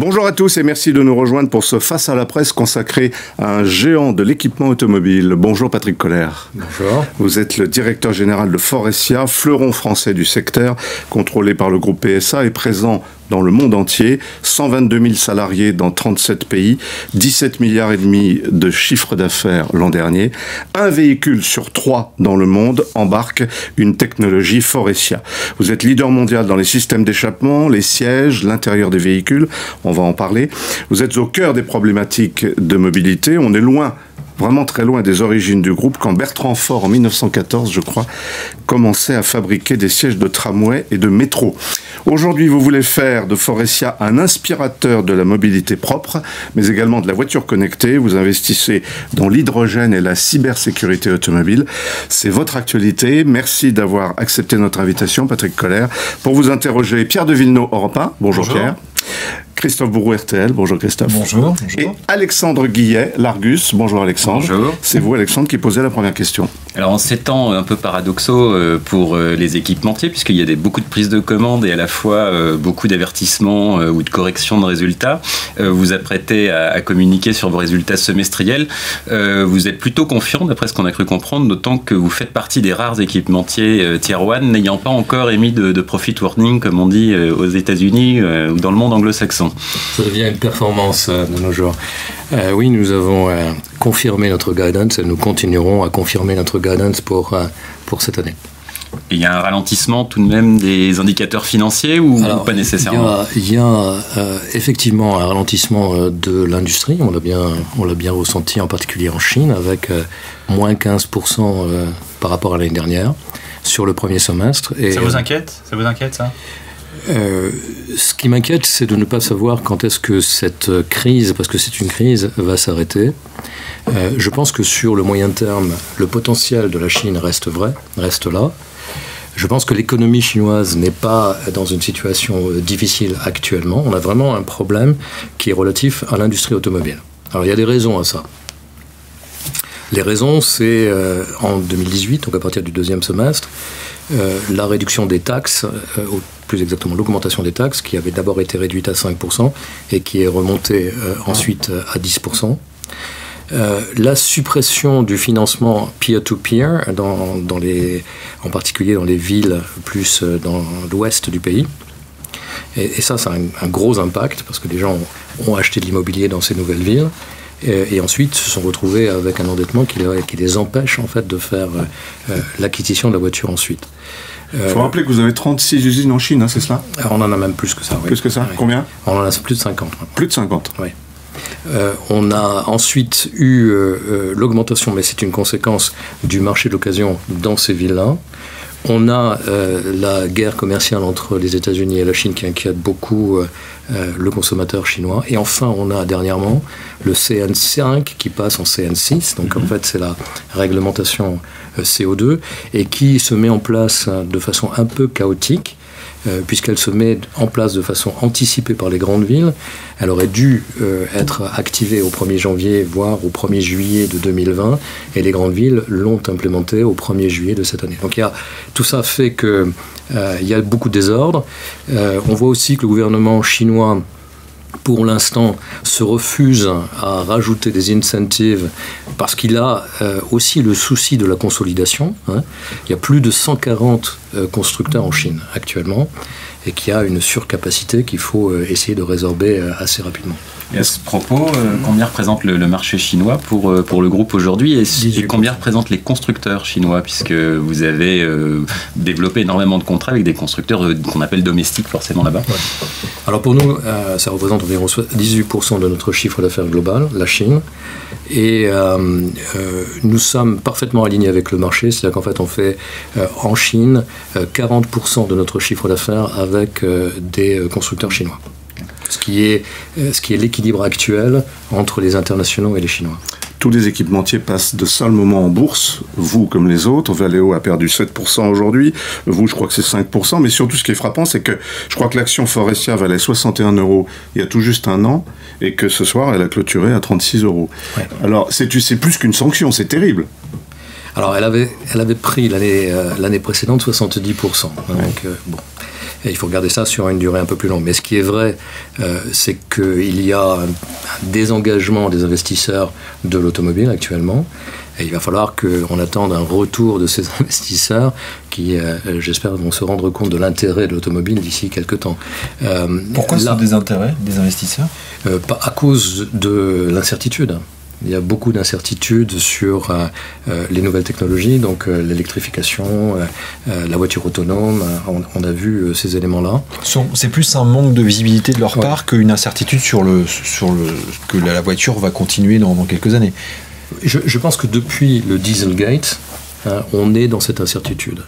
Bonjour à tous et merci de nous rejoindre pour ce Face à la presse consacré à un géant de l'équipement automobile. Bonjour Patrick Koller. Bonjour. Vous êtes le directeur général de Faurecia, fleuron français du secteur, contrôlé par le groupe PSA et présent dans le monde entier, 122 000 salariés dans 37 pays, 17 milliards et demi de chiffre d'affaires l'an dernier. Un véhicule sur 3 dans le monde embarque une technologie Faurecia. Vous êtes leader mondial dans les systèmes d'échappement, les sièges, l'intérieur des véhicules, on va en parler. Vous êtes au cœur des problématiques de mobilité. On est loin, vraiment très loin des origines du groupe, quand Bertrand Faure, en 1914, je crois, commençait à fabriquer des sièges de tramway et de métro. Aujourd'hui, vous voulez faire de Faurecia un inspirateur de la mobilité propre, mais également de la voiture connectée. Vous investissez dans l'hydrogène et la cybersécurité automobile. C'est votre actualité. Merci d'avoir accepté notre invitation, Patrick Koller. Pour vous interroger, Pierre de Villeneuve, Europe 1. Bonjour Pierre. Christophe Bourou, RTL. Bonjour Christophe. Bonjour. Et Alexandre Guillet, l'Argus. Bonjour Alexandre. Bonjour. C'est vous Alexandre qui posez la première question. Alors en ces temps un peu paradoxaux pour les équipementiers, puisqu'il y a beaucoup de prises de commandes et à la fois beaucoup d'avertissements ou de corrections de résultats, vous apprêtez à communiquer sur vos résultats semestriels. Vous êtes plutôt confiant, d'après ce qu'on a cru comprendre, d'autant que vous faites partie des rares équipementiers Tier 1 n'ayant pas encore émis de profit warning, comme on dit aux États-Unis ou dans le monde anglo-saxon. Ça devient une performance de nos jours. Oui, nous avons confirmé notre guidance et nous continuerons à confirmer notre guidance pour cette année. Et il y a un ralentissement tout de même des indicateurs financiers ou pas nécessairement? Il y a effectivement un ralentissement de l'industrie, on l'a bien ressenti en particulier en Chine avec moins 15% par rapport à l'année dernière sur le premier semestre. Et, ça vous inquiète? Ça vous inquiète ça? Ce qui m'inquiète, c'est de ne pas savoir quand est-ce que cette crise, parce que c'est une crise, va s'arrêter. Je pense que sur le moyen terme, le potentiel de la Chine reste là. Je pense que l'économie chinoise n'est pas dans une situation difficile actuellement. On a vraiment un problème qui est relatif à l'industrie automobile. Alors il y a des raisons à ça. Les raisons, c'est en 2018, donc à partir du deuxième semestre, la réduction des taxes, plus exactement l'augmentation des taxes, qui avait d'abord été réduite à 5% et qui est remontée ensuite à 10%. La suppression du financement peer-to-peer, en particulier dans les villes plus dans l'ouest du pays. Et ça, ça a un gros impact, parce que les gens ont acheté de l'immobilier dans ces nouvelles villes. Et ensuite se sont retrouvés avec un endettement qui les empêche en fait de faire l'acquisition de la voiture ensuite. Il faut rappeler que vous avez 36 usines en Chine, hein, c'est cela? On en a même plus que ça. Oui. Plus que ça? Oui. Combien? On en a plus de 50. Plus de 50? Oui. On a ensuite eu l'augmentation, mais c'est une conséquence du marché de l'occasion dans ces villes-là. On a la guerre commerciale entre les États-Unis et la Chine qui inquiète beaucoup le consommateur chinois. Et enfin, on a dernièrement le CN5 qui passe en CN6. Donc en fait, c'est la réglementation CO2 et qui se met en place de façon un peu chaotique. Puisqu'elle se met en place de façon anticipée par les grandes villes. Elle aurait dû être activée au 1er janvier, voire au 1er juillet de 2020, et les grandes villes l'ont implémentée au 1er juillet de cette année. Donc tout ça fait qu'il y a beaucoup de désordre. On voit aussi que le gouvernement chinois, pour l'instant, se refuse à rajouter des incentives parce qu'il a aussi le souci de la consolidation. Hein. Il y a plus de 140 constructeurs en Chine actuellement et qu'il y a une surcapacité qu'il faut essayer de résorber assez rapidement. Et à ce propos, combien représente le marché chinois pour le groupe aujourd'hui et combien représentent les constructeurs chinois, puisque vous avez développé énormément de contrats avec des constructeurs qu'on appelle domestiques forcément là-bas? Ouais. Alors pour nous, ça représente environ 18% de notre chiffre d'affaires global, la Chine. Et nous sommes parfaitement alignés avec le marché, c'est-à-dire qu'en fait on fait en Chine 40% de notre chiffre d'affaires avec des constructeurs chinois. Ce qui est l'équilibre actuel entre les internationaux et les Chinois. Tous les équipementiers passent de sales moments en bourse, vous comme les autres. Valeo a perdu 7% aujourd'hui, vous je crois que c'est 5%, mais surtout ce qui est frappant, c'est que je crois que l'action Faurecia valait 61 € il y a tout juste un an, et que ce soir elle a clôturé à 36 €. Ouais. Alors c'est plus qu'une sanction, c'est terrible. Alors elle avait pris l'année précédente 70%. Donc, bon. Et il faut regarder ça sur une durée un peu plus longue. Mais ce qui est vrai, c'est qu'il y a un désengagement des investisseurs de l'automobile actuellement. Et il va falloir qu'on attende un retour de ces investisseurs qui, j'espère, vont se rendre compte de l'intérêt de l'automobile d'ici quelques temps. Pourquoi ce désintérêt des investisseurs ? À cause de l'incertitude. Il y a beaucoup d'incertitudes sur les nouvelles technologies, donc l'électrification, la voiture autonome. On a vu ces éléments-là. C'est plus un manque de visibilité de leur part qu'une incertitude sur que la voiture va continuer dans quelques années. Je pense que depuis le Dieselgate, on est dans cette incertitude.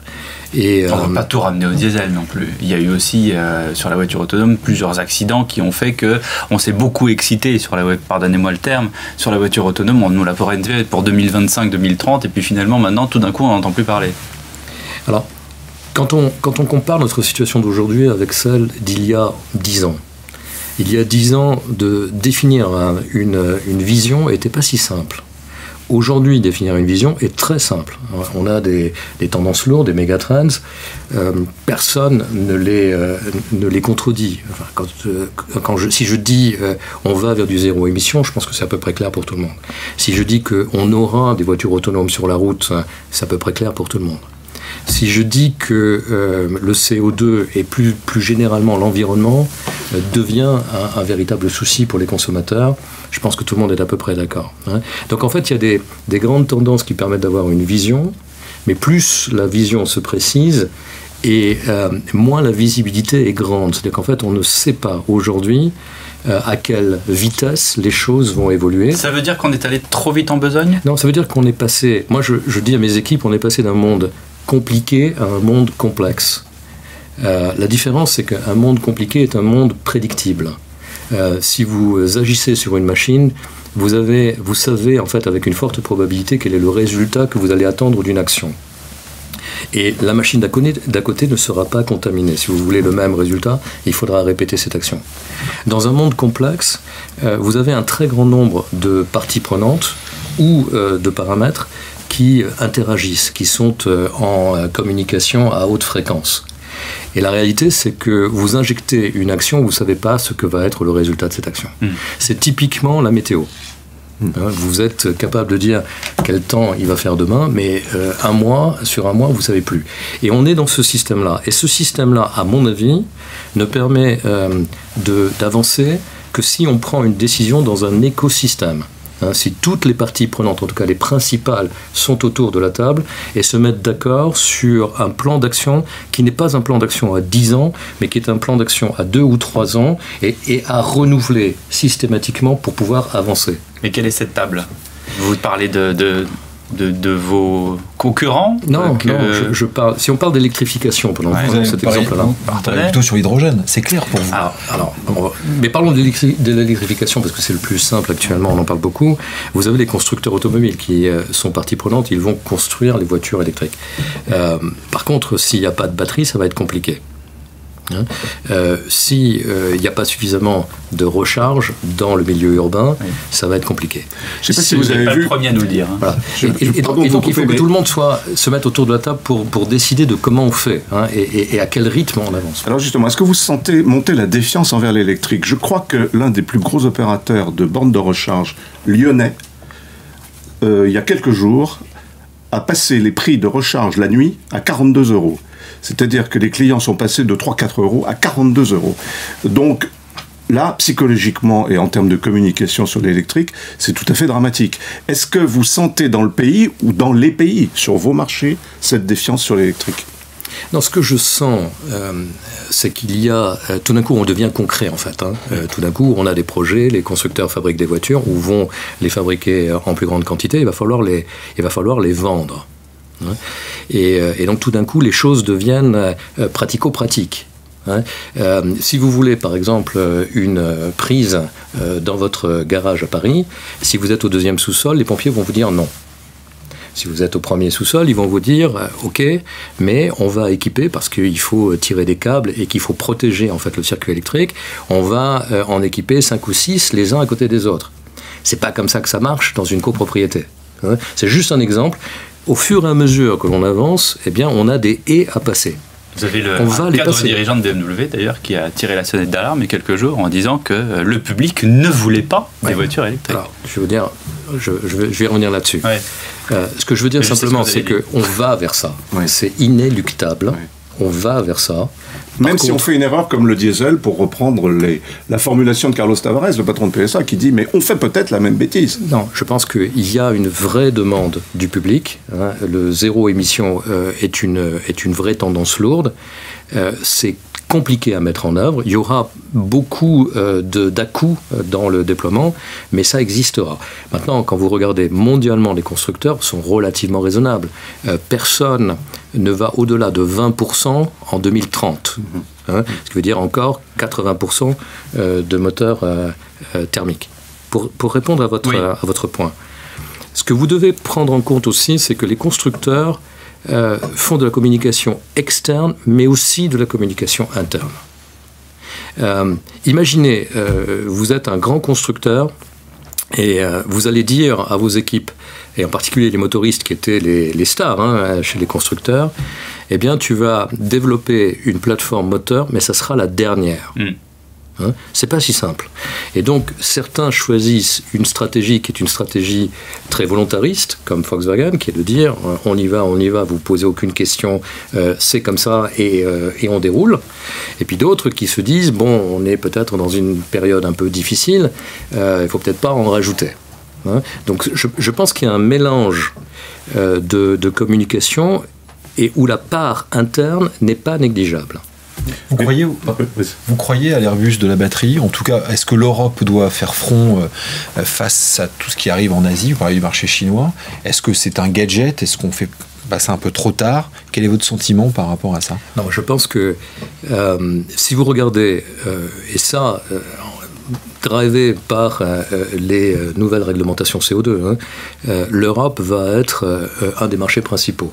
Et on ne va pas tout ramener au diesel non plus. Il y a eu aussi sur la voiture autonome plusieurs accidents qui ont fait qu'on s'est beaucoup excité sur pardonnez-moi le terme, sur la voiture autonome. On nous l'a présenté pour 2025-2030 et puis finalement maintenant tout d'un coup on n'entend plus parler. Alors quand on compare notre situation d'aujourd'hui avec celle d'il y a 10 ans, il y a 10 ans de définir une vision n'était pas si simple. Aujourd'hui, définir une vision est très simple. On a des tendances lourdes, des mégatrends. Personne ne les contredit. Enfin, si je dis on va vers du zéro émission, je pense que c'est à peu près clair pour tout le monde. Si je dis qu'on aura des voitures autonomes sur la route, c'est à peu près clair pour tout le monde. Si je dis que le CO2 et plus généralement l'environnement devient un véritable souci pour les consommateurs, je pense que tout le monde est à peu près d'accord. Donc en fait, il y a des grandes tendances qui permettent d'avoir une vision, mais plus la vision se précise et moins la visibilité est grande. C'est-à-dire qu'en fait, on ne sait pas aujourd'hui à quelle vitesse les choses vont évoluer. Ça veut dire qu'on est allé trop vite en besogne ? Non, ça veut dire qu'on est passé... Moi, je dis à mes équipes, on est passé d'un monde compliqué à un monde complexe. La différence, c'est qu'un monde compliqué est un monde prédictible. Si vous agissez sur une machine, vous savez en fait avec une forte probabilité quel est le résultat que vous allez attendre d'une action. Et la machine d'à côté ne sera pas contaminée. Si vous voulez le même résultat, il faudra répéter cette action. Dans un monde complexe, vous avez un très grand nombre de parties prenantes ou de paramètres qui interagissent, qui sont en communication à haute fréquence. Et la réalité, c'est que vous injectez une action, vous ne savez pas ce que va être le résultat de cette action. C'est typiquement la météo. Vous êtes capable de dire quel temps il va faire demain, mais sur un mois, vous ne savez plus. Et on est dans ce système-là. Et ce système-là, à mon avis, ne permet d'avancer que si on prend une décision dans un écosystème. Si toutes les parties prenantes, en tout cas les principales, sont autour de la table et se mettent d'accord sur un plan d'action qui n'est pas un plan d'action à 10 ans, mais qui est un plan d'action à 2 ou 3 ans et à renouveler systématiquement pour pouvoir avancer. Mais quelle est cette table ? Vous parlez de vos concurrents ? Non, je parle. Si on parle d'électrification, pendant cet exemple-là, on travaille plutôt sur l'hydrogène. C'est clair pour vous. Mais parlons de l'électrification parce que c'est le plus simple actuellement. On en parle beaucoup. Vous avez les constructeurs automobiles qui sont partie prenante. Ils vont construire les voitures électriques. Par contre, s'il n'y a pas de batterie, ça va être compliqué. S'il n'y a pas suffisamment de recharge dans le milieu urbain, ça va être compliqué. Je ne sais pas si vous avez vu. Le premier à nous le dire. Voilà. Et donc il faut que tout le monde se mette autour de la table pour décider de comment on fait et à quel rythme on avance. Alors justement, est-ce que vous sentez monter la défiance envers l'électrique ? Je crois que l'un des plus gros opérateurs de bornes de recharge lyonnais, il y a quelques jours, a passé les prix de recharge la nuit à 42 €. C'est-à-dire que les clients sont passés de 3-4 € à 42 €. Donc là, psychologiquement et en termes de communication sur l'électrique, c'est tout à fait dramatique. Est-ce que vous sentez dans le pays ou dans les pays, sur vos marchés, cette défiance sur l'électrique ? Non, ce que je sens, c'est qu'il y a... tout d'un coup, on devient concret, en fait. Tout d'un coup, on a des projets, les constructeurs fabriquent des voitures ou vont les fabriquer en plus grande quantité, il va falloir les vendre. Et donc, tout d'un coup, les choses deviennent pratico-pratiques. Si vous voulez, par exemple, une prise dans votre garage à Paris, si vous êtes au 2e sous-sol, les pompiers vont vous dire non. Si vous êtes au 1er sous-sol, ils vont vous dire « Ok, mais on va équiper parce qu'il faut tirer des câbles et qu'il faut protéger en fait le circuit électrique. On va en équiper 5 ou 6 les uns à côté des autres. » C'est pas comme ça que ça marche dans une copropriété. C'est juste un exemple. Au fur et à mesure que l'on avance, eh bien, on a des haies à passer. Vous avez le cadre dirigeant de BMW d'ailleurs qui a tiré la sonnette d'alarme il y a quelques jours en disant que le public ne voulait pas des voitures électriques. Alors, je veux dire, je vais revenir là-dessus. Ouais. Ce que je veux dire simplement, c'est qu'on va vers ça. Ouais. C'est inéluctable. Ouais. On va vers ça. Même si on fait une erreur comme le diesel, pour reprendre la formulation de Carlos Tavares, le patron de PSA, qui dit « mais on fait peut-être la même bêtise ». Non, je pense qu'il y a une vraie demande du public. Hein. Le zéro émission est une vraie tendance lourde. C'est compliqué à mettre en œuvre. Il y aura beaucoup d'à-coups dans le déploiement, mais ça existera. Maintenant, quand vous regardez mondialement, les constructeurs sont relativement raisonnables. Personne ne va au-delà de 20% en 2030. Hein, ce qui veut dire encore 80% de moteurs thermiques. Pour répondre à votre point, ce que vous devez prendre en compte aussi, c'est que les constructeurs font de la communication externe, mais aussi de la communication interne. Imaginez, vous êtes un grand constructeur et vous allez dire à vos équipes, et en particulier les motoristes qui étaient les stars chez les constructeurs, eh bien tu vas développer une plateforme moteur, mais ça sera la dernière. Hein, c'est pas si simple. Et donc, certains choisissent une stratégie qui est une stratégie très volontariste, comme Volkswagen, qui est de dire on y va, vous posez aucune question, c'est comme ça et on déroule. Et puis d'autres qui se disent bon, on est peut-être dans une période un peu difficile, il faut peut-être pas en rajouter. Hein, donc, je pense qu'il y a un mélange de communication et où la part interne n'est pas négligeable. Vous croyez à l'Airbus de la batterie? En tout cas, est-ce que l'Europe doit faire front face à tout ce qui arrive en Asie? Vous parlez du marché chinois. Est-ce que c'est un gadget? Est-ce qu'on fait passer un peu trop tard? Quel est votre sentiment par rapport à ça? Non, je pense que si vous regardez, et ça, drivé par les nouvelles réglementations CO2, l'Europe va être un des marchés principaux.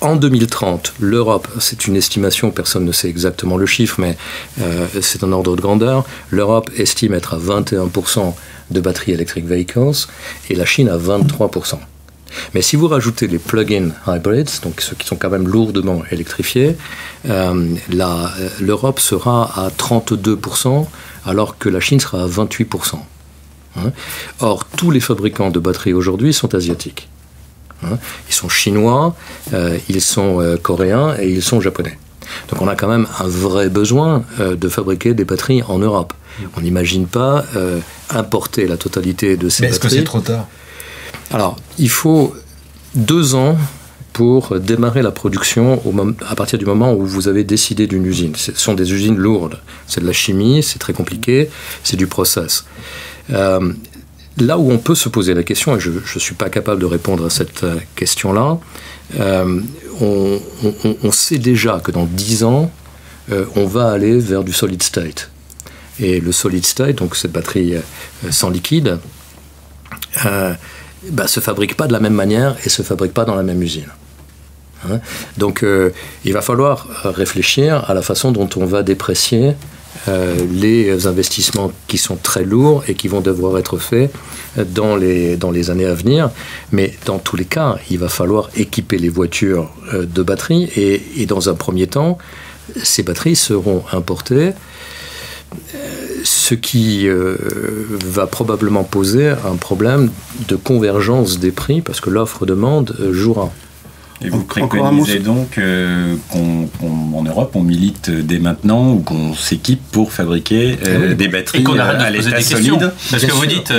En 2030, l'Europe, c'est une estimation, personne ne sait exactement le chiffre, mais c'est un ordre de grandeur. L'Europe estime être à 21% de batteries electric vehicles et la Chine à 23%. Mais si vous rajoutez les plug-in hybrids, donc ceux qui sont quand même lourdement électrifiés, l'Europe sera à 32%, alors que la Chine sera à 28%. Hein? Or, tous les fabricants de batteries aujourd'hui sont asiatiques. Ils sont chinois, ils sont coréens et ils sont japonais. Donc on a quand même un vrai besoin de fabriquer des batteries en Europe. On n'imagine pas importer la totalité de ces batteries. Est-ce que c'est trop tard? Alors, il faut 2 ans pour démarrer la production à partir du moment où vous avez décidé d'une usine. Ce sont des usines lourdes. C'est de la chimie, c'est très compliqué, c'est du process. Là où on peut se poser la question, et je ne suis pas capable de répondre à cette question-là, on sait déjà que dans 10 ans, on va aller vers du solid state. Et le solid state, donc cette batterie sans liquide, se fabrique pas de la même manière et se fabrique pas dans la même usine. Hein? Donc il va falloir réfléchir à la façon dont on va déprécier les investissements qui sont très lourds et qui vont devoir être faits dans les années à venir. Mais dans tous les cas, il va falloir équiper les voitures de batteries et dans un premier temps, ces batteries seront importées, ce qui va probablement poser un problème de convergence des prix parce que l'offre-demande jouera. Et vous préconisez donc qu'en Europe, on milite dès maintenant ou qu'on s'équipe pour fabriquer des batteries à l'état solide, parce que vous dites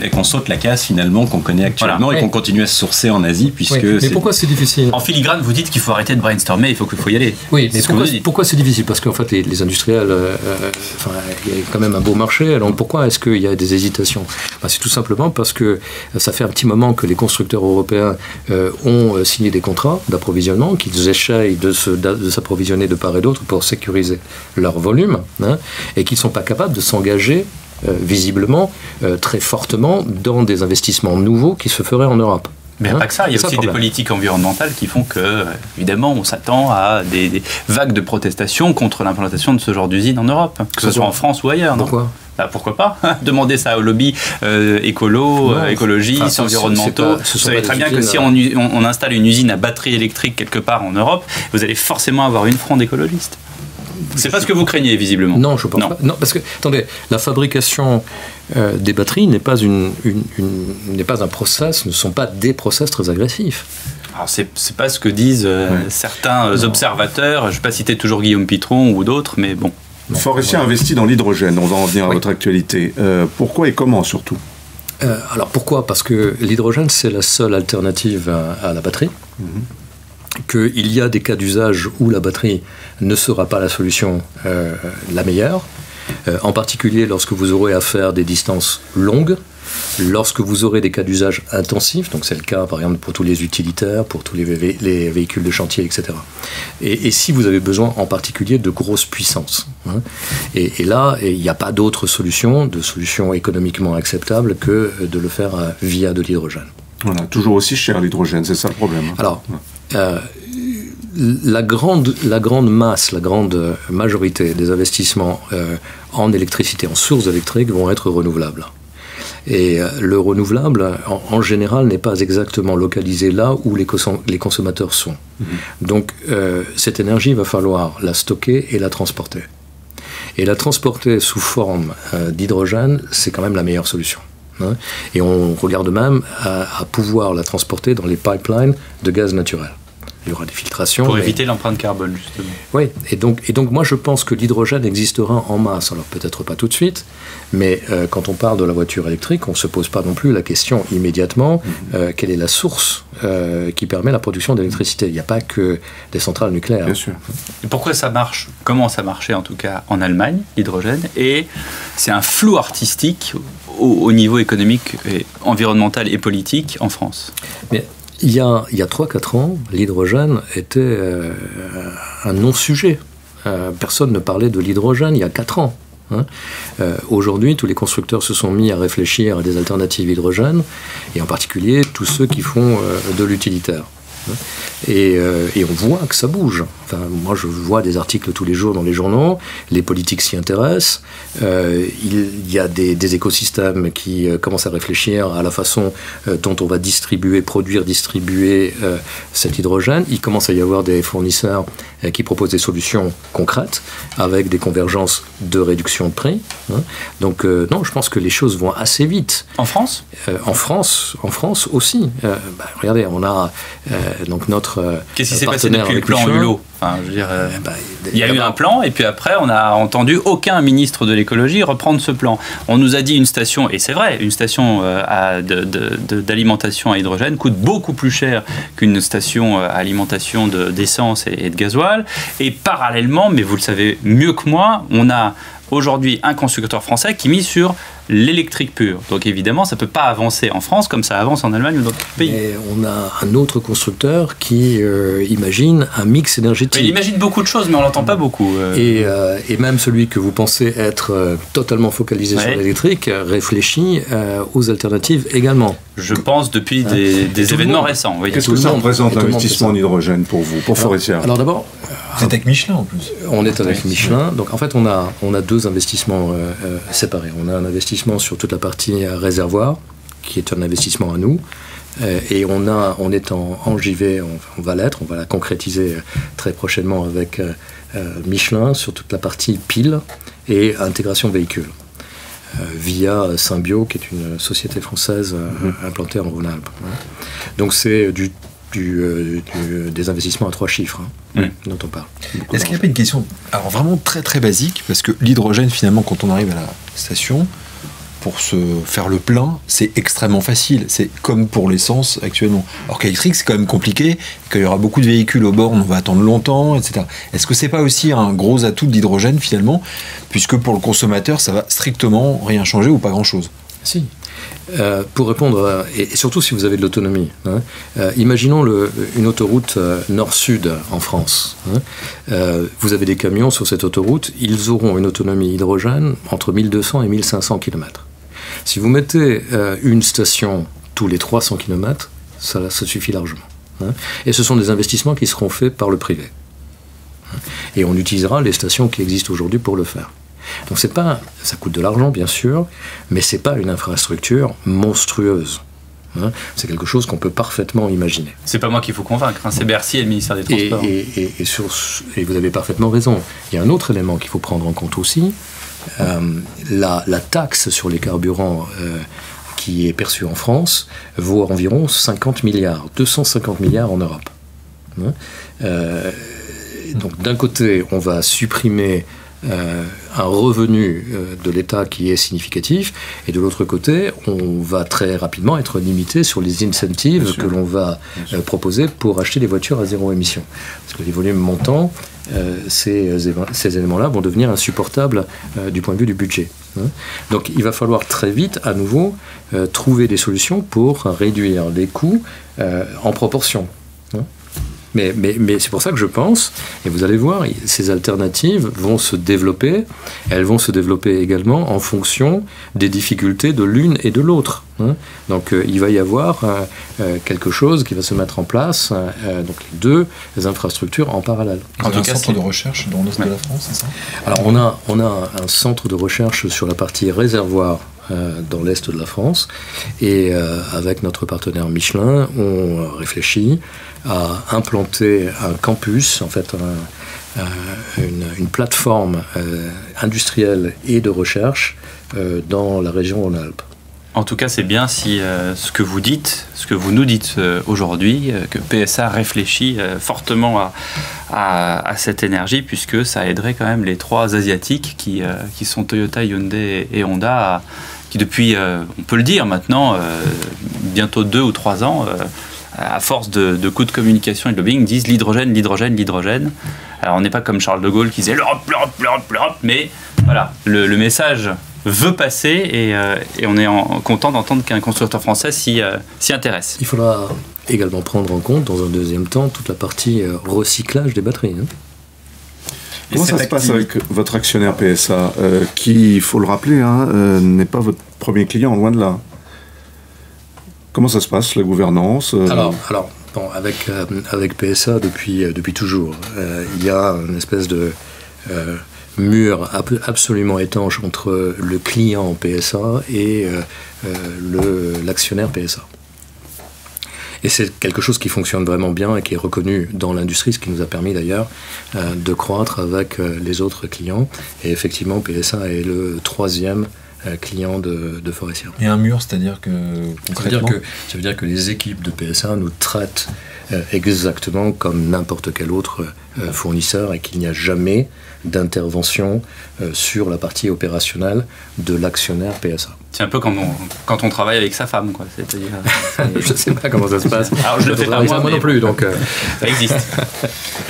et qu'on saute la case finalement qu'on connaît actuellement et qu'on continue à se sourcer en Asie puisque. Oui. Mais pourquoi c'est difficile? En filigrane, vous dites qu'il faut arrêter de brainstormer, il faut y aller. Oui, mais pourquoi c'est difficile? Parce qu'en fait, les industriels, il y a quand même un beau marché. Alors pourquoi est-ce qu'il y a des hésitations? C'est tout simplement parce que ça fait un petit moment que les constructeurs européens ont signé des contrats d'approvisionnement, qu'ils essayent de s'approvisionner de part et d'autre pour sécuriser leur volume, et qu'ils ne sont pas capables de s'engager visiblement très fortement dans des investissements nouveaux qui se feraient en Europe. Mais pas que ça, il y a aussi des politiques environnementales qui font que, évidemment, on s'attend à des vagues de protestations contre l'implantation de ce genre d'usine en Europe, que ce soit en France ou ailleurs. Pourquoi ? Pourquoi pas Demandez ça aux lobbies écologistes, environnementaux. Vous savez très bien que si on installe une usine à batterie électrique quelque part en Europe, vous allez forcément avoir une fronde écologiste. C'est pas ce que vous craignez, visiblement. Non, je pense pas. Non, parce que, attendez, la fabrication des batteries n'est pas n'est pas un process, ne sont pas des process très agressifs. Alors, c'est pas ce que disent certains observateurs. Je ne vais pas citer toujours Guillaume Pitron ou d'autres, mais bon. Forestier investit dans l'hydrogène, on va en venir à votre actualité. Pourquoi et comment surtout ? Alors pourquoi ? Parce que l'hydrogène, c'est la seule alternative à la batterie. Qu'il y a des cas d'usage où la batterie ne sera pas la solution la meilleure, en particulier lorsque vous aurez à faire des distances longues, lorsque vous aurez des cas d'usage intensifs, donc c'est le cas par exemple pour tous les utilitaires, pour tous les véhicules de chantier, etc. Et si vous avez besoin en particulier de grosses puissances. Et là, il n'y a pas d'autre solution, de solution économiquement acceptable que de le faire via de l'hydrogène. Voilà, toujours aussi cher l'hydrogène, c'est ça le problème. Alors, la grande masse, la grande majorité des investissements en électricité, en sources électriques vont être renouvelables. Et le renouvelable, en général, n'est pas exactement localisé là où les consommateurs sont. Donc, cette énergie, il va falloir la stocker et la transporter. Et la transporter sous forme d'hydrogène, c'est quand même la meilleure solution. Et on regarde même à pouvoir la transporter dans les pipelines de gaz naturel. Il y aura des filtrations. Pour éviter l'empreinte carbone, justement. Oui, et donc moi je pense que l'hydrogène existera en masse. Alors peut-être pas tout de suite, mais quand on parle de la voiture électrique, on ne se pose pas non plus la question immédiatement quelle est la source qui permet la production d'électricité. Il n'y a pas que des centrales nucléaires. Bien sûr. Et pourquoi ça marche ? Comment ça marchait en tout cas en Allemagne, l'hydrogène ? Et c'est un flou artistique au niveau économique, et environnemental et politique en France. Mais il y a 3-4 ans, l'hydrogène était un non-sujet. Personne ne parlait de l'hydrogène il y a 4 ans. Aujourd'hui, tous les constructeurs se sont mis à réfléchir à des alternatives hydrogène, et en particulier tous ceux qui font de l'utilitaire. Et on voit que ça bouge. Enfin, moi, je vois des articles tous les jours dans les journaux, les politiques s'y intéressent, il y a des écosystèmes qui commencent à réfléchir à la façon dont on va produire, distribuer cet hydrogène. Il commence à y avoir des fournisseurs qui proposent des solutions concrètes avec des convergences de réduction de prix. Donc, non, je pense que les choses vont assez vite. En France ? En France aussi. Regardez, on a donc notre Qu'est-ce qui s'est passé depuis le plan Hulot ? Enfin, je veux dire, il y a eu un plan, et puis après, on n'a entendu aucun ministre de l'écologie reprendre ce plan. On nous a dit une station, et c'est vrai, une station d'alimentation à hydrogène coûte beaucoup plus cher qu'une station à alimentation d'essence et de gasoil. Et parallèlement, mais vous le savez mieux que moi, on a aujourd'hui un constructeur français qui mise sur l'électrique pure. Donc évidemment, ça ne peut pas avancer en France comme ça avance en Allemagne ou dans d'autres pays. Et on a un autre constructeur qui imagine un mix énergétique. Il imagine beaucoup de choses, mais on ne l'entend pas beaucoup. Et même celui que vous pensez être totalement focalisé sur l'électrique réfléchit aux alternatives également. Je pense depuis des événements récents. Oui. Qu'est-ce que ça représente l'investissement en hydrogène pour vous, pour Forestier ? Alors d'abord, vous êtes avec Michelin en plus. On est avec Michelin. Donc en fait, on a 2 investissements séparés. On a un investissement sur toute la partie réservoir, qui est un investissement à nous. Et on est en JV, on va l'être, on va la concrétiser très prochainement avec Michelin sur toute la partie pile et intégration véhicule. Via Symbio, qui est une société française implantée en Rhône-Alpes. Donc c'est des investissements à 3 chiffres dont on parle. Est-ce qu'il n'y a pas une question alors vraiment très très basique, parce que l'hydrogène finalement quand on arrive à la station, pour se faire le plein, c'est extrêmement facile. C'est comme pour l'essence actuellement. Alors qu'électrique, c'est quand même compliqué, qu'il y aura beaucoup de véhicules aux bornes, on va attendre longtemps, etc. Est-ce que c'est pas aussi un gros atout de l'hydrogène finalement, puisque pour le consommateur, ça va strictement rien changer ou pas grand-chose ? Si. Pour répondre, et surtout si vous avez de l'autonomie, imaginons une autoroute nord-sud en France. Vous avez des camions sur cette autoroute, ils auront une autonomie hydrogène entre 1200 et 1500 km. Si vous mettez une station tous les 300 km, ça suffit largement. Et ce sont des investissements qui seront faits par le privé. Et on utilisera les stations qui existent aujourd'hui pour le faire. Donc ça coûte de l'argent, bien sûr, mais c'est pas une infrastructure monstrueuse. C'est quelque chose qu'on peut parfaitement imaginer. C'est pas moi qu'il faut convaincre, c'est Bercy et le ministère des Transports. Et vous avez parfaitement raison. Il y a un autre élément qu'il faut prendre en compte aussi. La taxe sur les carburants qui est perçue en France vaut environ 50 milliards, 250 milliards en Europe. Donc d'un côté, on va supprimer un revenu de l'État qui est significatif, et de l'autre côté, on va très rapidement être limité sur les incentives que l'on va proposer pour acheter des voitures à zéro émission. Parce que les volumes montants, ces éléments-là vont devenir insupportables du point de vue du budget. Donc il va falloir très vite, à nouveau, trouver des solutions pour réduire les coûts en proportion. Mais c'est pour ça que je pense, et vous allez voir, ces alternatives vont se développer. Elles vont se développer également en fonction des difficultés de l'une et de l'autre. Donc il va y avoir quelque chose qui va se mettre en place, donc les deux infrastructures en parallèle. En tout cas, un centre de recherche dans l'est de la France, c'est ça? Alors on a un centre de recherche sur la partie réservoir dans l'est de la France, et avec notre partenaire Michelin, on réfléchit à implanter un campus, en fait une plateforme industrielle et de recherche dans la région Rhône-Alpes. En tout cas, c'est bien si ce que vous dites, ce que vous nous dites aujourd'hui, que PSA réfléchit fortement à cette énergie, puisque ça aiderait quand même les trois Asiatiques qui sont Toyota, Hyundai et Honda, qui depuis, on peut le dire maintenant, bientôt 2 ou 3 ans, à force de coups de communication et de lobbying, disent l'hydrogène, l'hydrogène, l'hydrogène. Alors on n'est pas comme Charles de Gaulle qui disait l'Europe, l'Europe, l'Europe, l'Europe, mais voilà, le message veut passer, et on est content d'entendre qu'un constructeur français s'y intéresse. Il faudra également prendre en compte, dans un deuxième temps, toute la partie recyclage des batteries. Comment ça se passe avec votre actionnaire PSA, qui, il faut le rappeler, n'est pas votre premier client, loin de là? Comment ça se passe, la gouvernance? Alors bon, avec PSA, depuis toujours, il y a une espèce de mur absolument étanche entre le client PSA et l'actionnaire PSA. Et c'est quelque chose qui fonctionne vraiment bien et qui est reconnu dans l'industrie, ce qui nous a permis d'ailleurs de croître avec les autres clients. Et effectivement, PSA est le 3e client de Faurecia. Et un mur, c'est-à-dire que concrètement, ça veut dire que les équipes de PSA nous traitent exactement comme n'importe quel autre fournisseur, et qu'il n'y a jamais d'intervention sur la partie opérationnelle de l'actionnaire PSA. C'est un peu quand on travaille avec sa femme, quoi. C'est-à-dire, je ne sais pas comment ça se passe. Alors je le fais pas moi non plus, donc ça existe.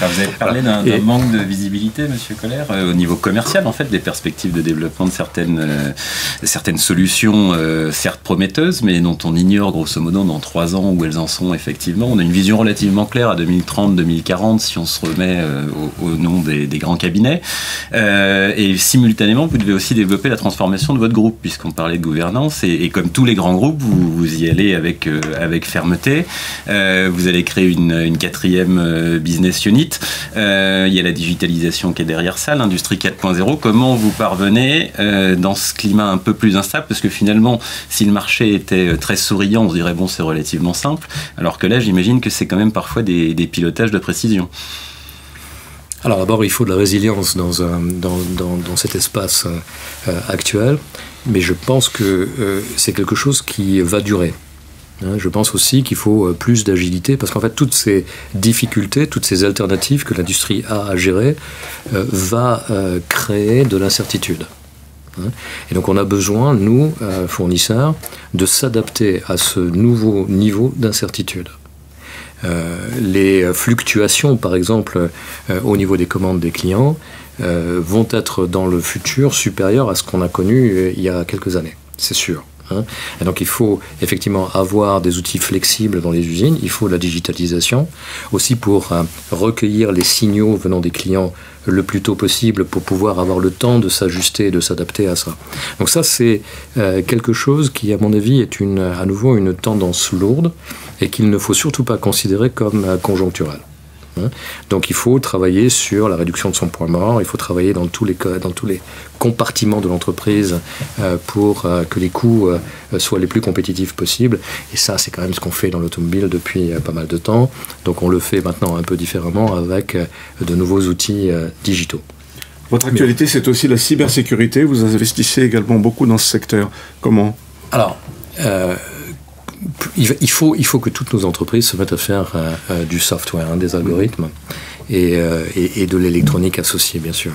Alors, vous avez parlé d'un manque de visibilité, Monsieur Koller, au niveau commercial, en fait, des perspectives de développement de certaines solutions, certes prometteuses, mais dont on ignore grosso modo dans 3 ans où elles en sont effectivement. On a une vision relativement claire à 2030-2040 si on se remet au nom des grands cabinets. Et simultanément, vous devez aussi développer la transformation de votre groupe, puisqu'on parlait de gouvernance, et comme tous les grands groupes, vous y allez avec fermeté. Vous allez créer une 4e business unit. Il y a la digitalisation qui est derrière ça, l'industrie 4.0. Comment vous parvenez dans ce climat un peu plus instable? Parce que finalement, si le marché était très souriant, on se dirait bon, c'est relativement simple. Alors que là, j'imagine que c'est quand même parfois des pilotages de précision. Alors d'abord, il faut de la résilience dans cet espace actuel, mais je pense que c'est quelque chose qui va durer. Je pense aussi qu'il faut plus d'agilité, parce qu'en fait, toutes ces difficultés, toutes ces alternatives que l'industrie a à gérer va créer de l'incertitude. Et donc on a besoin, nous, fournisseurs, de s'adapter à ce nouveau niveau d'incertitude. Les fluctuations, par exemple, au niveau des commandes des clients, vont être dans le futur supérieures à ce qu'on a connu il y a quelques années, c'est sûr. Et donc il faut effectivement avoir des outils flexibles dans les usines, il faut la digitalisation, aussi pour recueillir les signaux venant des clients le plus tôt possible pour pouvoir avoir le temps de s'ajuster, de s'adapter à ça. Donc ça, c'est quelque chose qui, à mon avis, est à nouveau une tendance lourde et qu'il ne faut surtout pas considérer comme conjoncturel. Donc il faut travailler sur la réduction de son point mort, il faut travailler dans tous les compartiments de l'entreprise pour que les coûts soient les plus compétitifs possibles. Et ça, c'est quand même ce qu'on fait dans l'automobile depuis pas mal de temps. Donc on le fait maintenant un peu différemment avec de nouveaux outils digitaux. Votre actualité, c'est aussi la cybersécurité. Vous investissez également beaucoup dans ce secteur. Comment ? Alors, il faut que toutes nos entreprises se mettent à faire du software, des algorithmes et de l'électronique associée, bien sûr.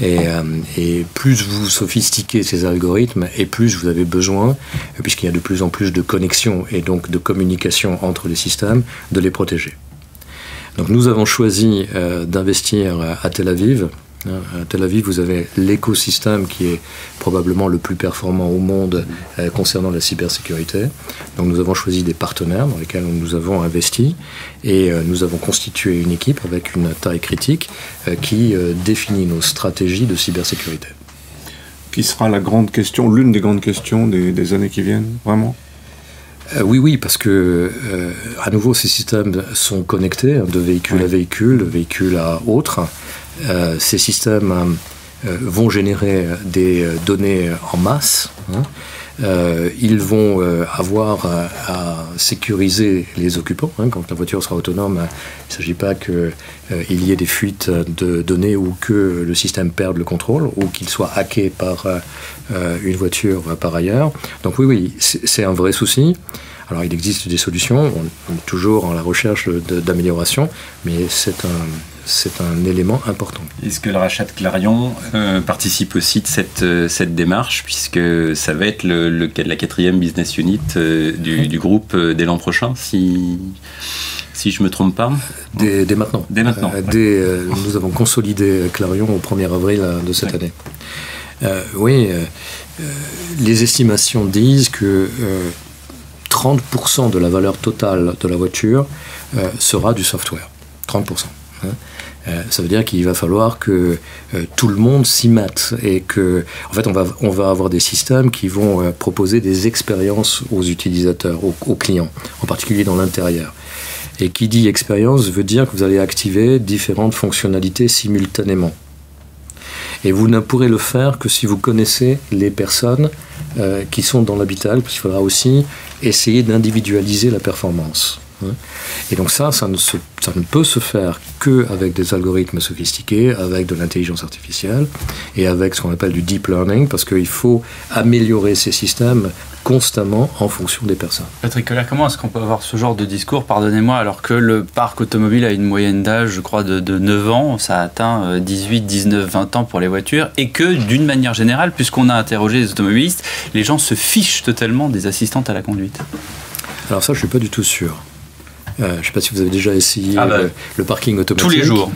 Et plus vous sophistiquez ces algorithmes, et plus vous avez besoin, puisqu'il y a de plus en plus de connexions et donc de communication entre les systèmes, de les protéger. Donc nous avons choisi d'investir à Tel Aviv. À Tel Aviv, vous avez l'écosystème qui est probablement le plus performant au monde concernant la cybersécurité. Donc nous avons choisi des partenaires dans lesquels nous avons investi et nous avons constitué une équipe avec une taille critique qui définit nos stratégies de cybersécurité. Qui sera la grande question, l'une des grandes questions des années qui viennent, vraiment ? Oui, parce que, à nouveau, ces systèmes sont connectés, de véhicule à véhicule, de véhicule à autre. Ces systèmes vont générer des données en masse. Ils vont avoir à sécuriser les occupants. Quand la voiture sera autonome, il ne s'agit pas qu'il y ait des fuites de données ou que le système perde le contrôle ou qu'il soit hacké par une voiture par ailleurs. Donc oui, c'est un vrai souci. Alors il existe des solutions, on est toujours en la recherche d'amélioration, mais c'est un élément important. Est-ce que le rachat de Clarion participe aussi de cette démarche, puisque ça va être la 4e business unit du groupe dès l'an prochain, si je ne me trompe pas? Dès maintenant. Dès maintenant. Nous avons consolidé Clarion au 1er avril de cette année. Les estimations disent que 30% de la valeur totale de la voiture sera du software. 30%. Ça veut dire qu'il va falloir que tout le monde s'y mette et que, en fait, on va avoir des systèmes qui vont proposer des expériences aux utilisateurs, aux clients, en particulier dans l'intérieur. Et qui dit expérience veut dire que vous allez activer différentes fonctionnalités simultanément. Et vous ne pourrez le faire que si vous connaissez les personnes qui sont dans l'habitat, puisqu'il faudra aussi essayer d'individualiser la performance. Et donc ça ne peut se faire qu'avec des algorithmes sophistiqués, avec de l'intelligence artificielle et avec ce qu'on appelle du deep learning, parce qu'il faut améliorer ces systèmes constamment en fonction des personnes. Patrick Koller, comment est-ce qu'on peut avoir ce genre de discours, pardonnez-moi, alors que le parc automobile a une moyenne d'âge, je crois, de 9 ans, ça atteint 18, 19, 20 ans pour les voitures, et que, d'une manière générale, puisqu'on a interrogé les automobilistes, les gens se fichent totalement des assistantes à la conduite? Alors ça, je ne suis pas du tout sûr. Je ne sais pas si vous avez déjà essayé le parking automatique. Tous les jours.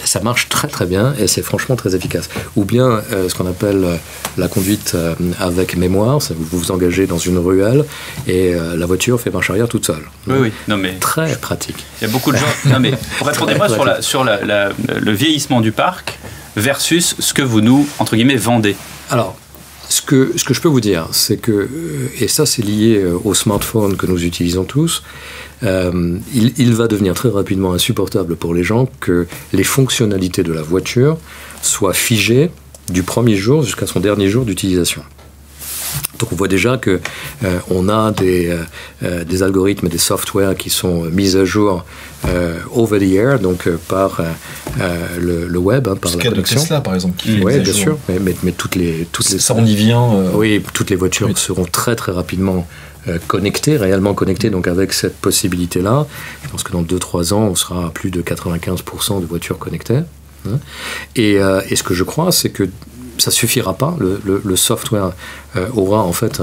Ça marche très très bien et c'est franchement très efficace. Ou bien ce qu'on appelle la conduite avec mémoire, vous vous engagez dans une ruelle et la voiture fait marche arrière toute seule. Oui. Non, mais très pratique. Il y a beaucoup de gens... Non mais répondez-moi sur le vieillissement du parc versus ce que vous nous, entre guillemets, vendez. Alors, ce que je peux vous dire, c'est que, et ça c'est lié au smartphone que nous utilisons tous, il va devenir très rapidement insupportable pour les gens que les fonctionnalités de la voiture soient figées du premier jour jusqu'à son dernier jour d'utilisation. Donc on voit déjà qu'on a des algorithmes, des softwares qui sont mis à jour over the air, donc par le web, par la connexion. Tesla, par exemple. Oui, bien sûr, mais toutes les ça, on y vient. Oui, toutes les voitures seront très très rapidement connectées, réellement connectées, donc avec cette possibilité-là. Je pense que dans 2-3 ans, on sera à plus de 95% de voitures connectées. Et ce que je crois, c'est que ça suffira pas. Le software aura en fait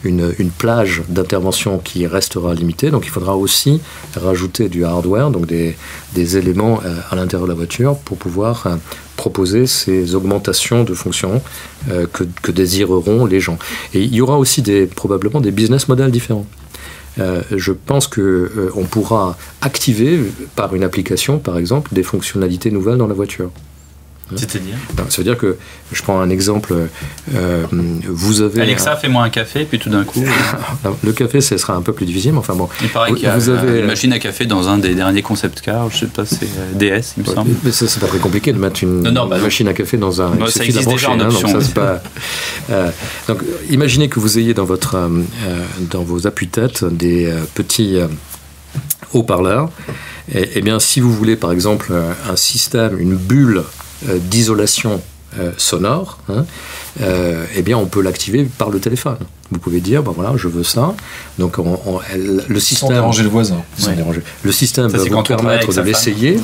une plage d'intervention qui restera limitée. Donc il faudra aussi rajouter du hardware, donc des éléments à l'intérieur de la voiture pour pouvoir proposer ces augmentations de fonctions que désireront les gens. Et il y aura aussi probablement des business models différents. Je pense qu'on pourra activer par une application, par exemple, des fonctionnalités nouvelles dans la voiture. C'est-à-dire ? Ça veut dire que, je prends un exemple, vous avez... Alexa, fais-moi un café, puis tout d'un coup... Le café, ce sera un peu plus difficile, mais enfin bon... Il paraît qu'il y a une machine à café dans un des derniers concept cars, je sais pas, c'est DS, il me semble. Mais ça, c'est pas très compliqué de mettre une machine à café dans un... Ça existe déjà en option. Donc, ça, c'est pas... donc, imaginez que vous ayez dans vos appuis-têtes des petits haut-parleurs. Et bien, si vous voulez, par exemple, un système, une bulle d'isolation sonore, eh bien on peut l'activer par le téléphone. Vous pouvez dire, ben voilà, je veux ça. Donc le système... Sans déranger le voisin. Sans déranger. Le système va vous permettre de l'essayer.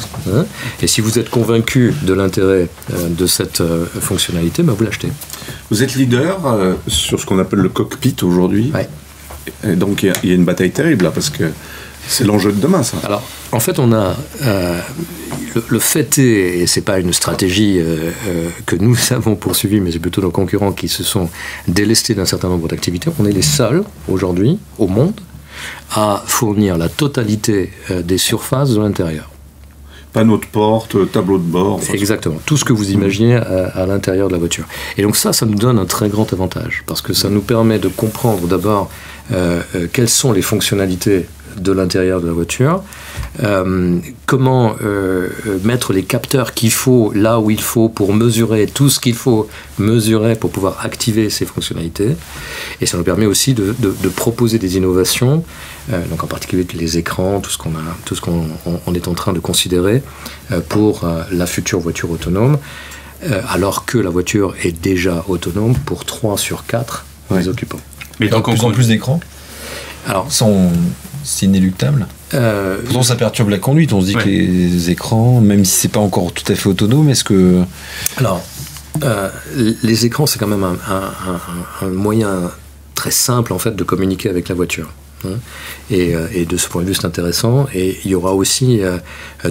Et si vous êtes convaincu de l'intérêt de cette fonctionnalité, ben vous l'achetez. Vous êtes leader sur ce qu'on appelle le cockpit aujourd'hui. Ouais. Et donc il y a une bataille terrible là, parce que c'est l'enjeu de demain, ça. Alors, en fait, on a... le fait est, et ce n'est pas une stratégie que nous avons poursuivie, mais c'est plutôt nos concurrents qui se sont délestés d'un certain nombre d'activités. On est les seuls, aujourd'hui, au monde, à fournir la totalité des surfaces de l'intérieur. Panneaux de porte, tableau de bord... Exactement. Tout ce que vous imaginez à l'intérieur de la voiture. Et donc ça nous donne un très grand avantage, parce que ça nous permet de comprendre d'abord quelles sont les fonctionnalités de l'intérieur de la voiture, comment mettre les capteurs qu'il faut là où il faut pour mesurer tout ce qu'il faut mesurer pour pouvoir activer ces fonctionnalités. Et ça nous permet aussi de proposer des innovations, donc en particulier les écrans, tout ce qu'on est en train de considérer pour la future voiture autonome, alors que la voiture est déjà autonome pour 3 sur 4 des occupants. Mais donc en plus d'écrans. Alors, c'est inéluctable. Pourtant, ça perturbe la conduite. On se dit que les écrans, même si c'est pas encore tout à fait autonome, est-ce que... Alors, les écrans, c'est quand même un moyen très simple en fait de communiquer avec la voiture. Et de ce point de vue, c'est intéressant. Et il y aura aussi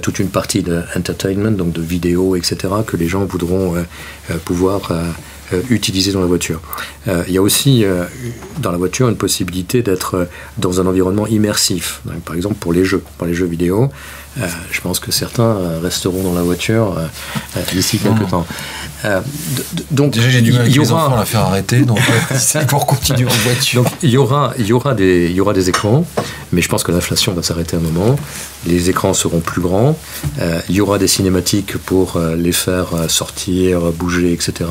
toute une partie d'entertainment, donc de vidéos, etc., que les gens voudront pouvoir utiliser dans la voiture. Il y a aussi dans la voiture une possibilité d'être dans un environnement immersif. Donc, par exemple, pour les jeux vidéo, je pense que certains resteront dans la voiture d'ici quelques temps. Donc, déjà, j'ai du mal avec les enfants à la faire arrêter, donc c'est pour continuer en voiture. Donc, il y aura des écrans, mais je pense que l'inflation va s'arrêter un moment. Les écrans seront plus grands. Il y aura des cinématiques pour les faire sortir, bouger, etc.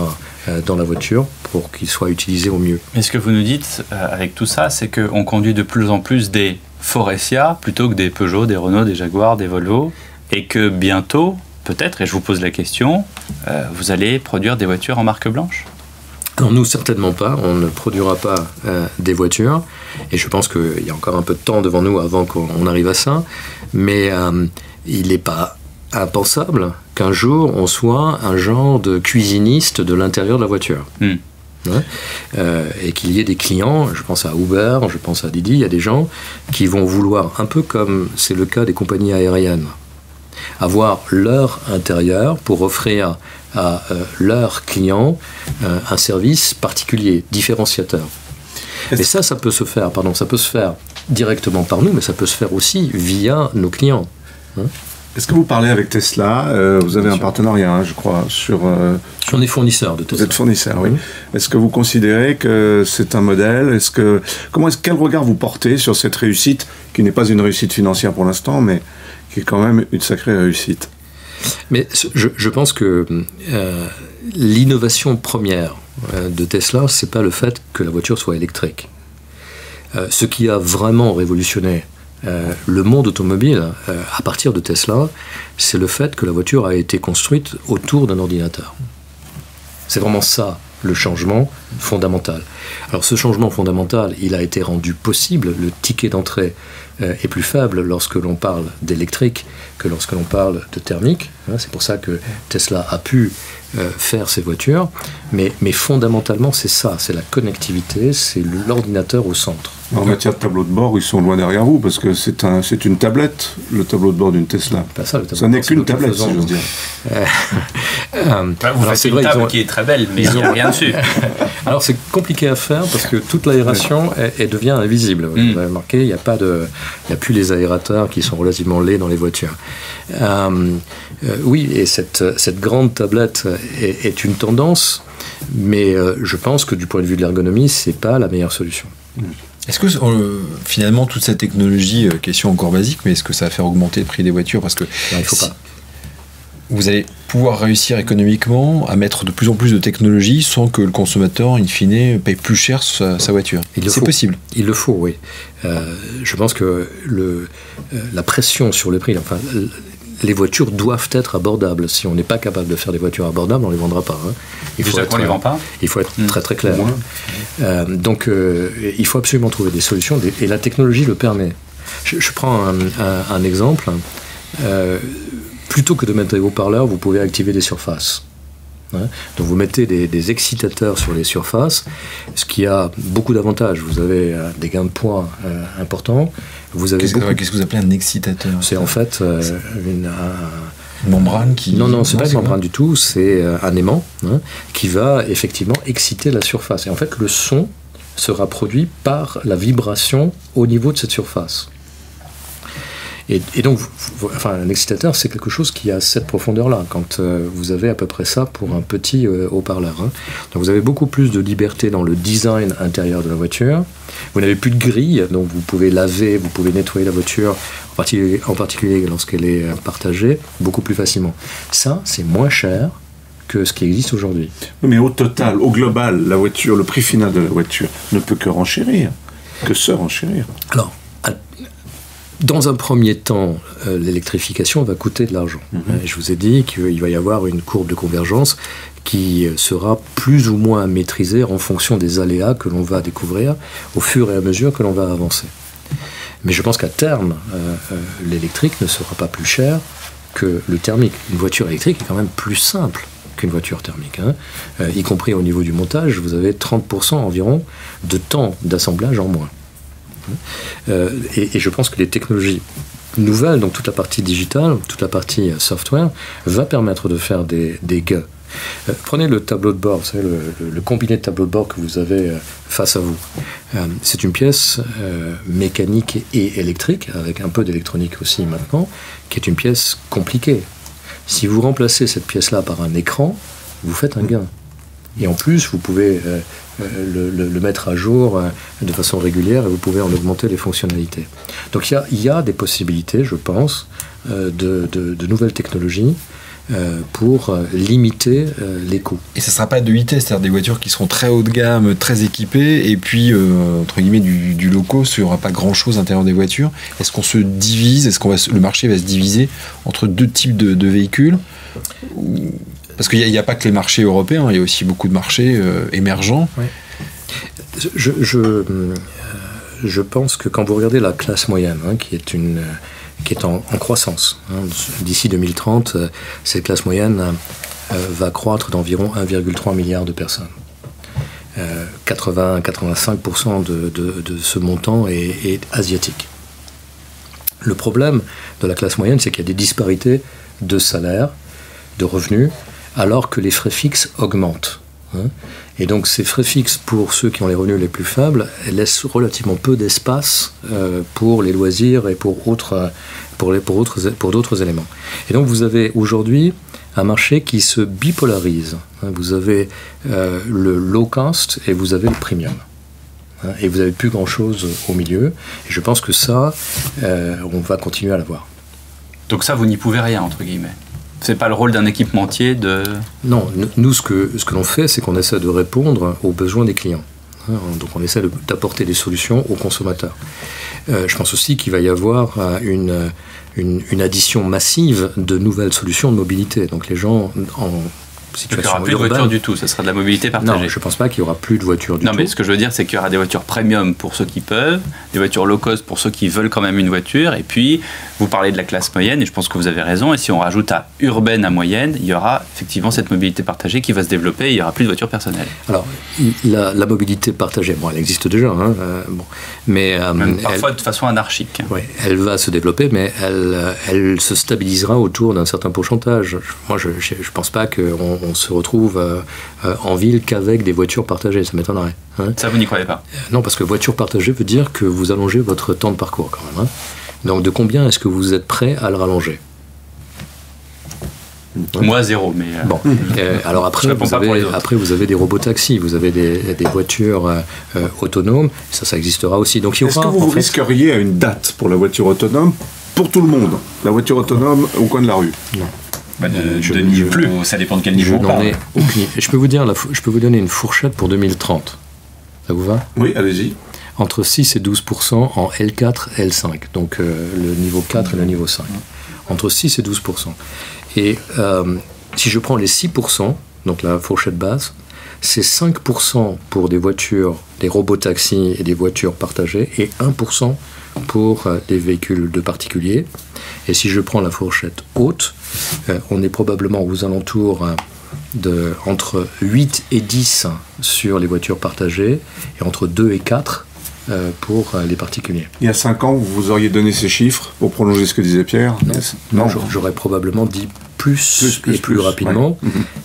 dans la voiture pour qu'ils soient utilisés au mieux. Mais ce que vous nous dites avec tout ça, c'est qu'on conduit de plus en plus des Faurecia plutôt que des Peugeot, des Renault, des Jaguar, des Volvo, et que bientôt, peut-être, et je vous pose la question, vous allez produire des voitures en marque blanche ? Alors nous, certainement pas. On ne produira pas des voitures. Et je pense qu'il y a encore un peu de temps devant nous avant qu'on arrive à ça. Mais il n'est pas impensable qu'un jour, on soit un genre de cuisiniste de l'intérieur de la voiture. Et qu'il y ait des clients, je pense à Uber, je pense à Didi, il y a des gens qui vont vouloir, un peu comme c'est le cas des compagnies aériennes, avoir leur intérieur pour offrir à leurs clients un service particulier, différenciateur. Et ça peut se faire, ça peut se faire directement par nous, mais ça peut se faire aussi via nos clients. Est-ce que vous parlez avec Tesla ? Vous avez un partenariat, je crois, sur... On est fournisseur de Tesla. Vous êtes fournisseur, oui. Est-ce que vous considérez que c'est un modèle ? Quel regard vous portez sur cette réussite, qui n'est pas une réussite financière pour l'instant, mais qui est quand même une sacrée réussite ? Mais je pense que l'innovation première de Tesla, c'est pas le fait que la voiture soit électrique. Ce qui a vraiment révolutionné le monde automobile à partir de Tesla, c'est le fait que la voiture a été construite autour d'un ordinateur. C'est vraiment ça le changement fondamental. Alors ce changement fondamental, il a été rendu possible. Le ticket d'entrée est plus faible lorsque l'on parle d'électrique que lorsque l'on parle de thermique. C'est pour ça que Tesla a pu faire ses voitures. Mais fondamentalement, c'est ça, c'est la connectivité, c'est l'ordinateur au centre. En matière de tableau de bord, ils sont loin derrière vous, parce que c'est une tablette, le tableau de bord d'une Tesla. Pas ça, le tableau ça n'est qu'une tablette, si j'ose dire. Vous faites une table qui est très belle, mais il n'y a rien dessus. Alors c'est compliqué à faire, parce que toute l'aération elle devient invisible. Vous avez remarqué, il n'y a plus les aérateurs qui sont relativement laids dans les voitures. Oui, et cette grande tablette est une tendance, mais je pense que du point de vue de l'ergonomie, c'est pas la meilleure solution. Est-ce que finalement toute cette technologie, question encore basique, mais est-ce que ça va faire augmenter le prix des voitures? Parce que non, il faut pas. Vous allez pouvoir réussir économiquement à mettre de plus en plus de technologie sans que le consommateur, in fine, paye plus cher sa voiture. C'est possible. Il le faut, oui. Je pense que la pression sur le prix, enfin, les voitures doivent être abordables. Si on n'est pas capable de faire des voitures abordables, on ne les vendra pas. Il faut qu'on les vend pas. Il faut être très très clair. Donc il faut absolument trouver des solutions, et la technologie le permet. Je prends un exemple. Plutôt que de mettre des haut-parleurs, vous pouvez activer des surfaces. Donc vous mettez des excitateurs sur les surfaces, ce qui a beaucoup d'avantages. Vous avez des gains de poids importants. Qu'est-ce que vous appelez un excitateur? C'est en fait une membrane qui... Non, c'est pas une membrane du tout, c'est un aimant qui va effectivement exciter la surface. Et en fait, le son sera produit par la vibration au niveau de cette surface. Et donc, un excitateur, c'est quelque chose qui a cette profondeur-là, quand vous avez à peu près ça pour un petit haut-parleur. Donc vous avez beaucoup plus de liberté dans le design intérieur de la voiture. Vous n'avez plus de grille, donc vous pouvez laver, vous pouvez nettoyer la voiture, en particulier lorsqu'elle est partagée, beaucoup plus facilement. Ça, c'est moins cher que ce qui existe aujourd'hui. Mais au total, au global, la voiture, le prix final de la voiture ne peut que renchérir, que se renchérir. Alors, dans un premier temps, l'électrification va coûter de l'argent. Je vous ai dit qu'il va y avoir une courbe de convergence qui sera plus ou moins maîtrisée en fonction des aléas que l'on va découvrir au fur et à mesure que l'on va avancer. Mais je pense qu'à terme, l'électrique ne sera pas plus cher que le thermique. Une voiture électrique est quand même plus simple qu'une voiture thermique. Y compris au niveau du montage, vous avez 30% environ de temps d'assemblage en moins. Et je pense que les technologies nouvelles, donc toute la partie digitale, toute la partie software, va permettre de faire des gains. Prenez le tableau de bord, vous savez, le combiné de tableau de bord que vous avez face à vous. C'est une pièce mécanique et électrique, avec un peu d'électronique aussi maintenant, qui est une pièce compliquée. Si vous remplacez cette pièce-là par un écran, vous faites un gain. Et en plus, vous pouvez le mettre à jour de façon régulière et vous pouvez en augmenter les fonctionnalités. Donc il y a des possibilités, je pense, de nouvelles technologies pour limiter les coûts. Et ça ne sera pas de vitesse, c'est-à-dire des voitures qui seront très haut de gamme, très équipées, et puis, entre guillemets, du low cost, il n'y aura pas grand-chose à l'intérieur des voitures. Est-ce qu'on se divise, le marché va se diviser entre deux types de véhicules? Parce qu'il n'y a pas que les marchés européens, il y a aussi beaucoup de marchés émergents. Oui. Je pense que quand vous regardez la classe moyenne, qui est en croissance, d'ici 2030, cette classe moyenne va croître d'environ 1,3 milliard de personnes. 80-85% de ce montant est asiatique. Le problème de la classe moyenne, c'est qu'il y a des disparités de salaire, de revenus, alors que les frais fixes augmentent. Et donc ces frais fixes, pour ceux qui ont les revenus les plus faibles, laissent relativement peu d'espace pour les loisirs et pour d'autres éléments. Et donc vous avez aujourd'hui un marché qui se bipolarise. Vous avez le low cost et vous avez le premium. Et vous n'avez plus grand-chose au milieu. Et je pense que ça, on va continuer à l'avoir. Donc ça, vous n'y pouvez rien, entre guillemets. C'est pas le rôle d'un équipementier de... Non, nous, ce que l'on fait, c'est qu'on essaie de répondre aux besoins des clients. Donc on essaie d'apporter des solutions aux consommateurs. Je pense aussi qu'il va y avoir une addition massive de nouvelles solutions de mobilité. Donc les gens, il n'y aura plus de voitures du tout, ça sera de la mobilité partagée. Non, je ne pense pas qu'il n'y aura plus de voitures du tout. Non, mais ce que je veux dire, c'est qu'il y aura des voitures premium pour ceux qui peuvent, des voitures low cost pour ceux qui veulent quand même une voiture, et puis vous parlez de la classe moyenne, et je pense que vous avez raison, et si on rajoute à urbaine à moyenne, il y aura effectivement cette mobilité partagée qui va se développer, et il n'y aura plus de voitures personnelles. Alors, la mobilité partagée, bon, elle existe déjà, hein, mais... Même parfois de façon anarchique. Oui, elle va se développer, mais elle se stabilisera autour d'un certain pourcentage. Moi, je ne pense pas qu'on se retrouve en ville qu'avec des voitures partagées, ça m'étonnerait. Hein. Ça, vous n'y croyez pas? Non, parce que voiture partagée veut dire que vous allongez votre temps de parcours quand même. Hein. Donc, de combien est-ce que vous êtes prêt à le rallonger? Moi, 0, mais... Bon. Alors après vous avez des robotaxis, vous avez des voitures autonomes, ça existera aussi. Donc, est-ce que vous risqueriez à une date pour la voiture autonome pour tout le monde? La voiture autonome au coin de la rue? Non. Ça dépend de quel niveau on parle. Je peux vous donner une fourchette pour 2030. Ça vous va? Oui, allez-y. Entre 6 et 12% en L4, L5. Donc le niveau 4 et le niveau 5. Entre 6 et 12%. Et si je prends les 6%, donc la fourchette basse, c'est 5% pour des voitures, des robotaxis et des voitures partagées, et 1% pour des véhicules de particuliers. Et si je prends la fourchette haute, on est probablement aux alentours entre 8 et 10 sur les voitures partagées, et entre 2 et 4 pour les particuliers. Il y a 5 ans, vous auriez donné ces chiffres pour prolonger ce que disait Pierre? Non, j'aurais probablement dit plus rapidement.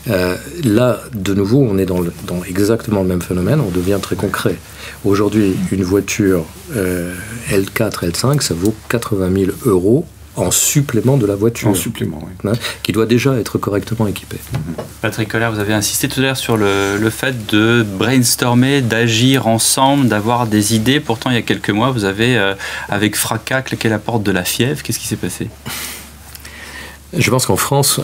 Ouais. Là, de nouveau, on est dans exactement le même phénomène, on devient très concret. Aujourd'hui, une voiture L4, L5, ça vaut 80 000 € en supplément de la voiture. En supplément, oui. Hein, qui doit déjà être correctement équipée. Patrick Koller, vous avez insisté tout à l'heure sur le fait de brainstormer, d'agir ensemble, d'avoir des idées. Pourtant, il y a quelques mois, vous avez, avec fracas, claqué la porte de la FIEV. Qu'est-ce qui s'est passé ? Je pense qu'en France,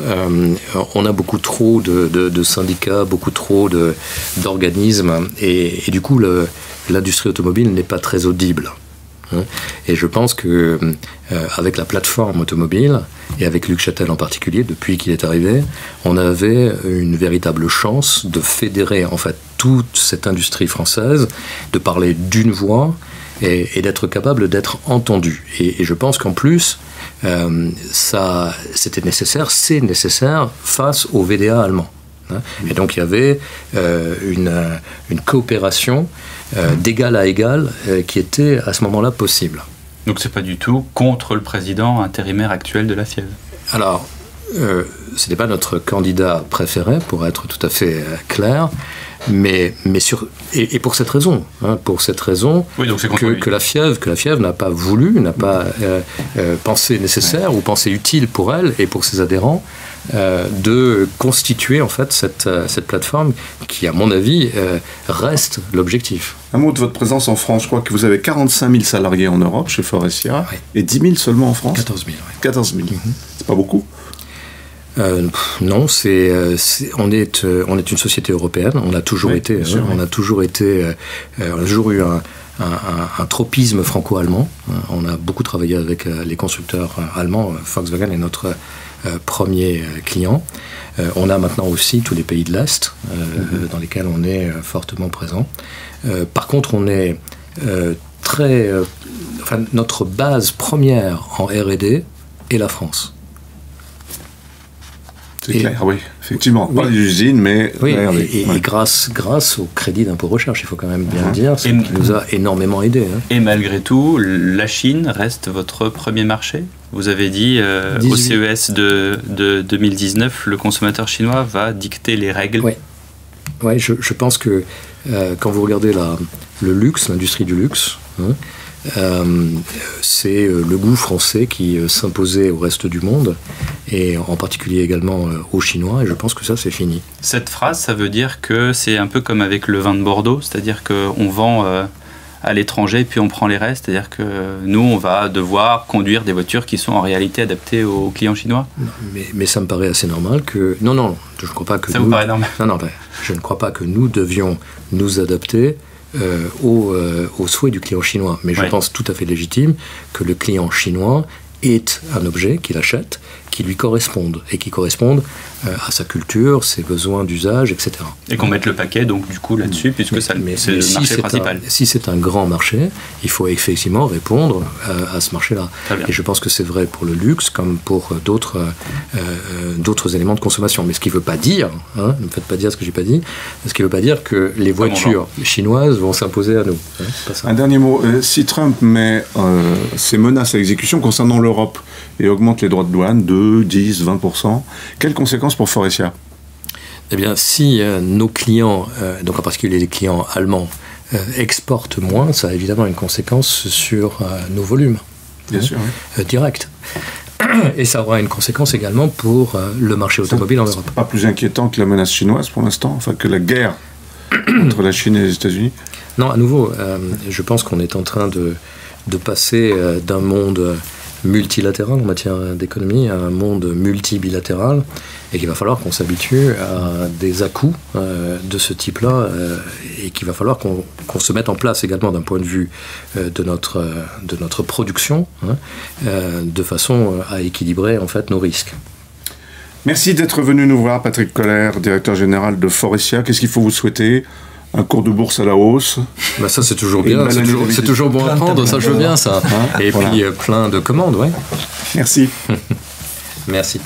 on a beaucoup trop de syndicats, beaucoup trop d'organismes, et du coup, l'industrie automobile n'est pas très audible. Et je pense que avec la plateforme automobile, et avec Luc Châtel en particulier, depuis qu'il est arrivé, on avait une véritable chance de fédérer en fait toute cette industrie française, de parler d'une voix et d'être capable d'être entendu. Et je pense qu'en plus, c'était nécessaire, c'est nécessaire face au VDA allemand. Et donc il y avait une coopération d'égal à égal qui était à ce moment-là possible. Donc c'est pas du tout contre le président intérimaire actuel de la FIEV? Alors, ce n'est pas notre candidat préféré, pour être tout à fait clair, mais pour cette raison, oui, donc que la FIEV n'a pas voulu, n'a pas pensé nécessaire ou pensé utile pour elle et pour ses adhérents de constituer en fait cette plateforme qui, à mon avis, reste l'objectif. Un mot de votre présence en France. Je crois que vous avez 45 000 salariés en Europe chez Faurecia, oui. Et 10 000 seulement en France. 14 000. Oui. 14 000. C'est pas beaucoup. Non, on est une société européenne. On a toujours été. On a toujours eu un tropisme franco-allemand. On a beaucoup travaillé avec les constructeurs allemands. Volkswagen est notre premier client. On a maintenant aussi tous les pays de l'Est dans lesquels on est fortement présent. Par contre, on est notre base première en R&D est la France. C'est clair, oui, effectivement. Pas les usines, mais... Oui, et grâce au crédit d'impôt recherche, il faut quand même bien le dire, ce qui nous a énormément aidé. Hein. Et malgré tout, la Chine reste votre premier marché? Vous avez dit au CES de 2019, le consommateur chinois va dicter les règles. Oui, je pense que quand vous regardez le luxe, l'industrie du luxe, c'est le goût français qui s'imposait au reste du monde, et en particulier également aux Chinois, et je pense que ça, c'est fini. Cette phrase, ça veut dire que c'est un peu comme avec le vin de Bordeaux, c'est-à-dire qu'on vend à l'étranger, puis on prend les restes, c'est-à-dire que nous, on va devoir conduire des voitures qui sont en réalité adaptées aux clients chinois? Mais ça me paraît assez normal que... Non, je ne crois pas que ça vous paraît normal? Non, je ne crois pas que nous devions nous adapter au souhait du client chinois. Mais je pense tout à fait légitime que le client chinois ait un objet qu'il achète, qui lui correspondent et qui correspondent à sa culture, ses besoins d'usage, etc. Et qu'on mette le paquet donc du coup là-dessus, puisque c'est le marché principal. Si c'est un grand marché, il faut effectivement répondre à ce marché-là. Et je pense que c'est vrai pour le luxe comme pour d'autres éléments de consommation. Mais ce qui ne veut pas dire, ne me faites pas dire ce que j'ai pas dit, ce qui ne veut pas dire que les voitures chinoises vont s'imposer à nous. Pas ça. Un dernier mot. Si Trump met ses menaces à exécution concernant l'Europe et augmente les droits de douane de 10, 20%, quelles conséquences pour Faurecia ? Eh bien, si nos clients, donc en particulier les clients allemands, exportent moins, ça a évidemment une conséquence sur nos volumes. Bien sûr, oui. Direct. Et ça aura une conséquence également pour le marché automobile en Europe. C'est pas plus inquiétant que la menace chinoise pour l'instant, enfin que la guerre entre la Chine et les États-Unis ? Non, à nouveau, je pense qu'on est en train de passer d'un monde multilatéral en matière d'économie à un monde multibilatéral et qu'il va falloir qu'on s'habitue à des à-coups de ce type-là et qu'il va falloir qu'on se mette en place également d'un point de vue de notre production de façon à équilibrer en fait nos risques. Merci d'être venu nous voir, Patrick Koller, directeur général de Faurecia. Qu'est-ce qu'il faut vous souhaiter ? Un cours de bourse à la hausse. Bah ça, c'est toujours bien, c'est toujours bon à prendre, ça je veux bien ça. Et puis plein de commandes, ouais. Merci. Merci.